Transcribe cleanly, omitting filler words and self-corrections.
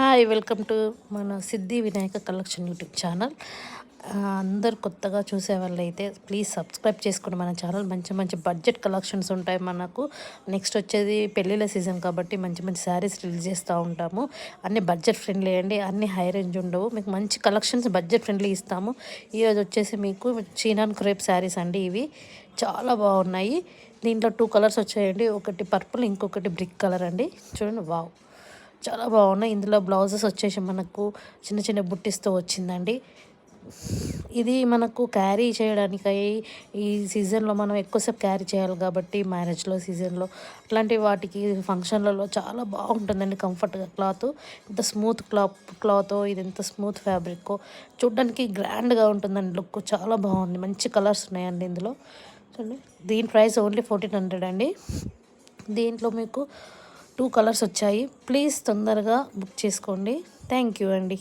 Hi welcome to మన సిద్ధి Vinayaka collection YouTube channel. అందరు కొత్తగా చూసే వాళ్ళైతే ప్లీజ్ సబ్స్క్రైబ్ చేసుకోండి మన ఛానల్. మంచి మంచి బడ్జెట్ కలెక్షన్స్ ఉంటాయి మనకు. నెక్స్ట్ వచ్చేది పెళ్ళిళ్ళ సీజన్ కాబట్టి మంచి మంచి శారీస్ రిలీజ్ చేస్తూ ఉంటాము. అన్ని బడ్జెట్ ఫ్రెండ్లీ అండి, అన్ని హై రేంజ్ ఉండవు. మీకు మంచి కలెక్షన్స్ బడ్జెట్ ఫ్రెండ్లీ ఇస్తాము. ఈరోజు వచ్చేసి మీకు చీనాన్ క్రేప్ శారీస్ అండి. ఇవి చాలా బాగున్నాయి. దీంట్లో 2 కలర్స్ వచ్చాయండి. ఒకటి పర్పుల్, ఇంకొకటి బ్రిక్ కలర్ అండి. చూడండి, వావ్, చాలా బాగున్నాయి. ఇందులో బ్లౌజెస్ వచ్చేసి మనకు చిన్న చిన్న బుట్టిస్తో వచ్చిందండి. ఇది మనకు క్యారీ చేయడానికి ఈ సీజన్లో మనం ఎక్కువసేపు క్యారీ చేయాలి కాబట్టి మ్యారేజ్లో సీజన్లో అట్లాంటి వాటికి ఫంక్షన్లలో చాలా బాగుంటుందండి. కంఫర్ట్గా క్లాత్ ఇంత స్మూత్ క్లాత్ ఇది ఎంత స్మూత్ ఫ్యాబ్రిక్, చూడ్డానికి గ్రాండ్గా ఉంటుందండి. లుక్ చాలా బాగుంది. మంచి కలర్స్ ఉన్నాయండి ఇందులో. చూడండి, దీని ప్రైస్ ఓన్లీ 1400 అండి. దీంట్లో మీకు 2 కలర్స్ వచ్చాయి. ప్లీజ్ తొందరగా బుక్ చేసుకోండి. థ్యాంక్ యూ అండి.